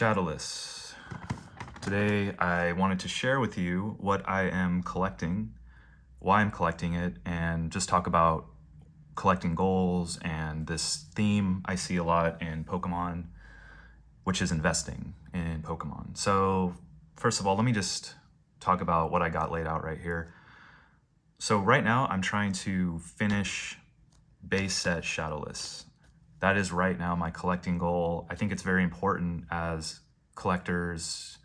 Shadowless. Today I wanted to share with you what I am collecting, why I'm collecting it, and just talk about collecting goals and this theme I see a lot in Pokemon, which is investing in Pokemon. So first of all, let me just talk about what I got laid out right here. So right now I'm trying to finish base set Shadowless. That is right now my collecting goal. I think it's very important as collectors.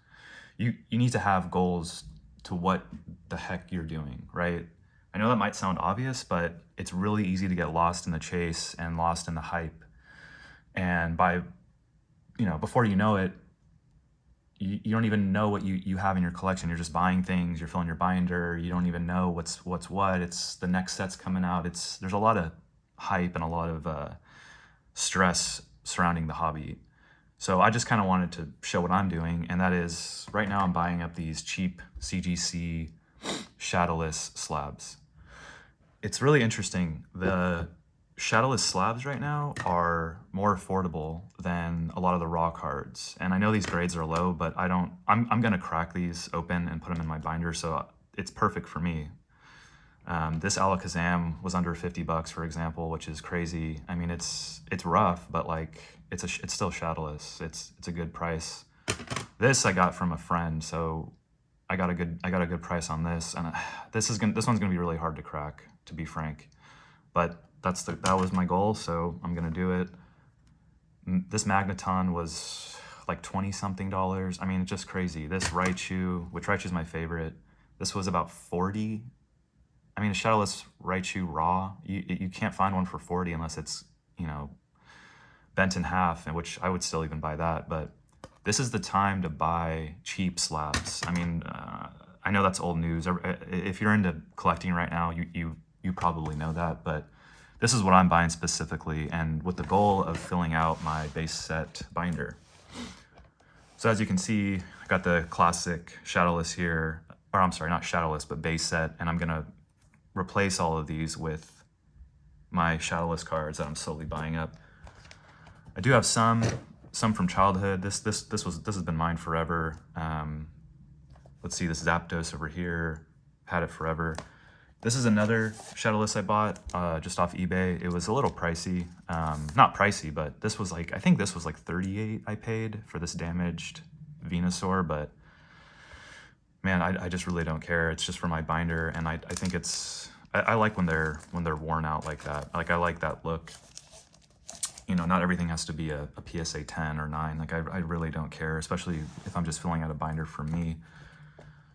You need to have goals to what the heck you're doing, right? I know that might sound obvious, but it's really easy to get lost in the chase and lost in the hype. And before you know it, you don't even know what you have in your collection. You're just buying things, you're filling your binder, you don't even know what's what. It's the next set's coming out. There's a lot of hype and a lot of stress surrounding the hobby. So I just kind of wanted to show what I'm doing, and that is right now I'm buying up these cheap CGC Shadowless slabs. It's really interesting. The Shadowless slabs right now are more affordable than a lot of the raw cards. And I know these grades are low, but I'm gonna crack these open and put them in my binder, so it's perfect for me. This Alakazam was under 50 bucks, for example, which is crazy. I mean, it's rough, but like it's still Shadowless. It's a good price. This I got from a friend, so I got a good price on this, and this one's gonna be really hard to crack, to be frank. But that was my goal, so I'm gonna do it. This Magneton was like 20 something dollars. I mean, it's just crazy. This Raichu, which Raichu's my favorite, this was about 40. I mean, a Shadowless Raichu raw, you can't find one for 40 unless it's, bent in half, and which I would still even buy that. But this is the time to buy cheap slabs. I mean, I know that's old news. If you're into collecting right now, you probably know that, but this is what I'm buying specifically, and with the goal of filling out my base set binder. So as you can see, I got the classic Shadowless here, or I'm sorry, not Shadowless, but base set, and I'm gonna replace all of these with my Shadowless cards that I'm slowly buying up. I do have some from childhood. This has been mine forever. Let's see, this Zapdos over here, had it forever. This is another Shadowless I bought just off eBay. It was a little pricey, not pricey, but this was like, I think this was like 38 I paid for this damaged Venusaur, but man, I just really don't care. It's just for my binder, and I think I like when they're worn out like that. Like, I like that look. Not everything has to be a PSA 10 or 9. Like, I really don't care, especially if I'm just filling out a binder for me.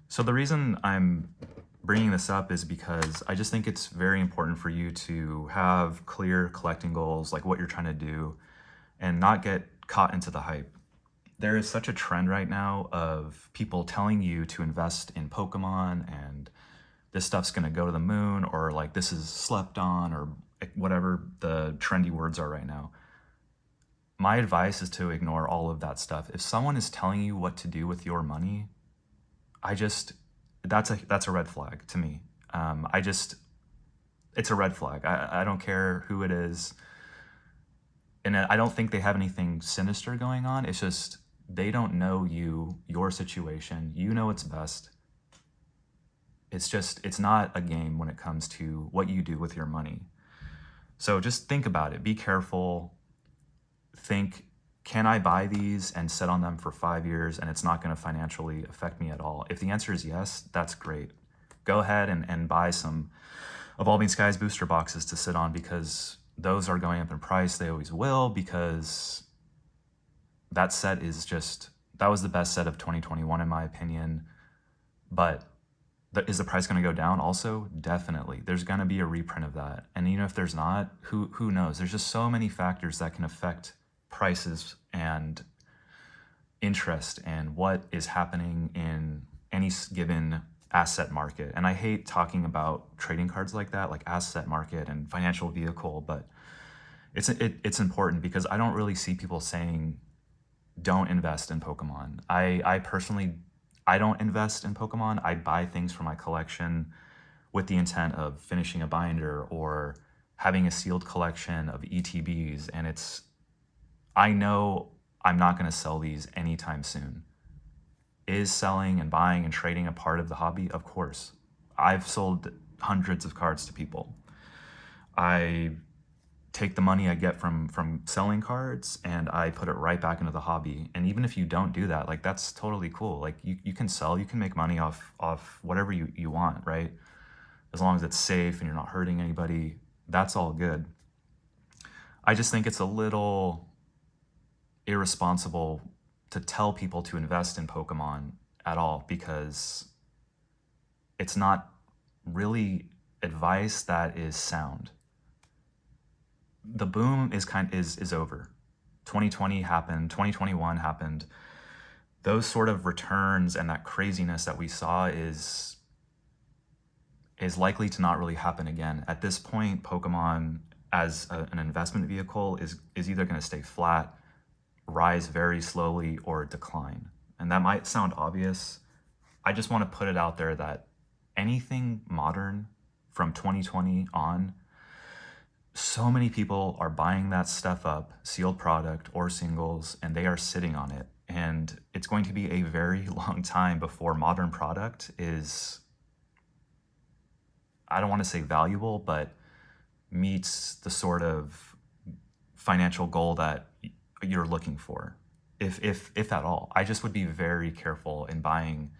So the reason I'm bringing this up is because I just think it's very important for you to have clear collecting goals, like what you're trying to do, and not get caught into the hype. There is such a trend right now of people telling you to invest in Pokemon, and this stuff's gonna go to the moon, or like this is slept on, or whatever the trendy words are right now. My advice is to ignore all of that stuff. If someone is telling you what to do with your money, that's a red flag to me. It's a red flag. I don't care who it is. And I don't think they have anything sinister going on. It's just, they don't know your situation. You know what's best. It's not a game when it comes to what you do with your money. So just think about it. Be careful. Think, can I buy these and sit on them for 5 years and it's not going to financially affect me at all? If the answer is yes, that's great. Go ahead and buy some Evolving Skies booster boxes to sit on, because those are going up in price. They always will, because that set that was the best set of 2021 in my opinion. But is the price going to go down also? Definitely. There's going to be a reprint of that. And even if there's not, who knows? There's just so many factors that can affect prices and interest and what is happening in any given asset market. And I hate talking about trading cards like that, like asset market and financial vehicle, but it's important, because I don't really see people saying don't invest in Pokemon. I personally, I don't invest in Pokemon. I buy things for my collection with the intent of finishing a binder or having a sealed collection of ETBs, and I know I'm not going to sell these anytime soon. Is selling and buying and trading a part of the hobby? Of course. I've sold hundreds of cards to people. I take the money I get from selling cards and I put it right back into the hobby. And even if you don't do that, like that's totally cool. Like you can sell, you can make money off whatever you want, right? As long as it's safe and you're not hurting anybody, that's all good. I just think it's a little irresponsible to tell people to invest in Pokemon at all, because it's not really advice that is sound. The boom is over. 2020 happened, 2021 happened. Those sort of returns and that craziness that we saw is likely to not really happen again. At this point, Pokemon as an investment vehicle is either going to stay flat, rise very slowly, or decline. And that might sound obvious. I just want to put it out there that anything modern from 2020 on, so many people are buying that stuff up, sealed product or singles, and they are sitting on it. And it's going to be a very long time before modern product is, I don't want to say valuable, but meets the sort of financial goal that you're looking for, if at all. I just would be very careful in buying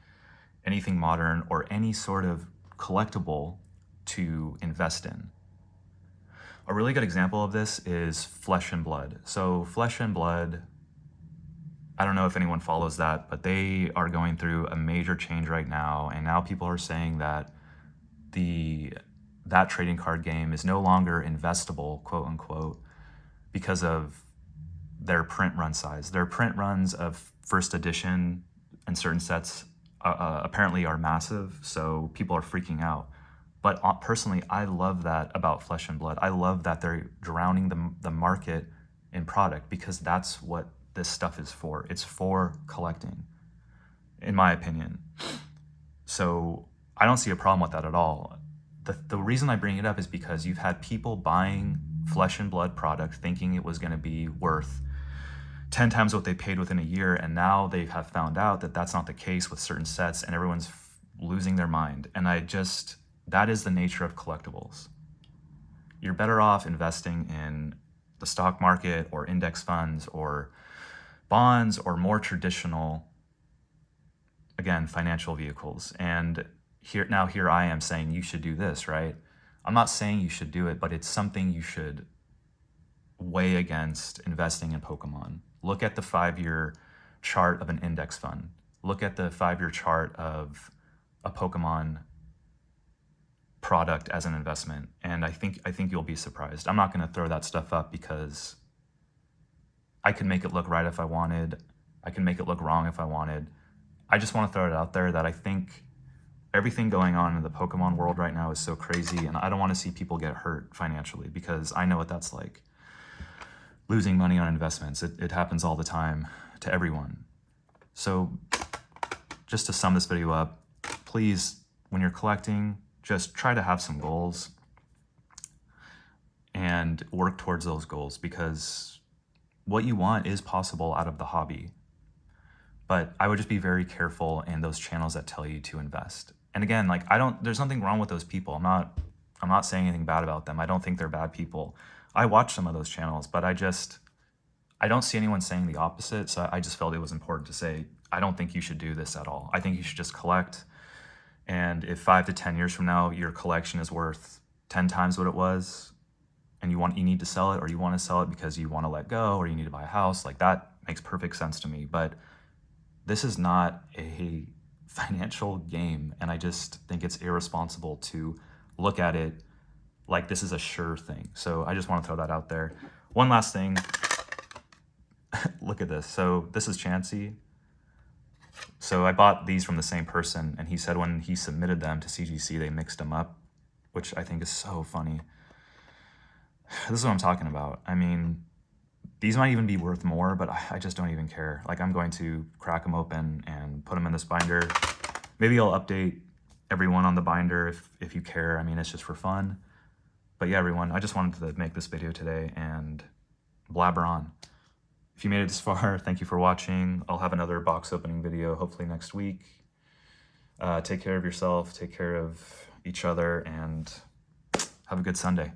anything modern or any sort of collectible to invest in. A really good example of this is Flesh and Blood. So Flesh and Blood, I don't know if anyone follows that, but they are going through a major change right now, and now people are saying that that trading card game is no longer investable, quote unquote, because of their print run size. Their print runs of first edition and certain sets apparently are massive, so people are freaking out. But personally, I love that about Flesh and Blood. I love that they're drowning the market in product, because that's what this stuff is for. It's for collecting, in my opinion. So I don't see a problem with that at all. The reason I bring it up is because you've had people buying Flesh and Blood product thinking it was going to be worth 10 times what they paid within a year, and now they have found out that that's not the case with certain sets, and everyone's losing their mind. And that is the nature of collectibles. You're better off investing in the stock market or index funds or bonds or more traditional, again, financial vehicles. And here I am saying you should do this, right? I'm not saying you should do it, but it's something you should weigh against investing in Pokemon. Look at the 5-year chart of an index fund. Look at the 5-year chart of a Pokemon product as an investment, and I think you'll be surprised. I'm not going to throw that stuff up because I could make it look right if I wanted. I can make it look wrong if I wanted. I just want to throw it out there that I think everything going on in the Pokemon world right now is so crazy, and I don't want to see people get hurt financially, because I know what that's like. Losing money on investments, it happens all the time to everyone. So just to sum this video up, please, when you're collecting, just try to have some goals and work towards those goals, because what you want is possible out of the hobby. But I would just be very careful in those channels that tell you to invest. And again, like there's nothing wrong with those people. I'm not saying anything bad about them. I don't think they're bad people. I watch some of those channels, but I don't see anyone saying the opposite. So I just felt it was important to say, I don't think you should do this at all. I think you should just collect. And if 5 to 10 years from now, your collection is worth 10 times what it was, and you need to sell it, or you want to sell it because you want to let go, or you need to buy a house, like that makes perfect sense to me. But this is not a financial game, and I just think it's irresponsible to look at it like this is a sure thing. So I just want to throw that out there. One last thing. Look at this. So this is Chansey. So I bought these from the same person, and he said when he submitted them to CGC, they mixed them up, which I think is so funny. This is what I'm talking about. I mean, these might even be worth more, but I just don't even care. Like, I'm going to crack them open and put them in this binder. Maybe I'll update everyone on the binder if you care. I mean, it's just for fun. But yeah, everyone, I just wanted to make this video today and blabber on. If you made it this far, thank you for watching. I'll have another box opening video hopefully next week. Take care of yourself, take care of each other, and have a good Sunday.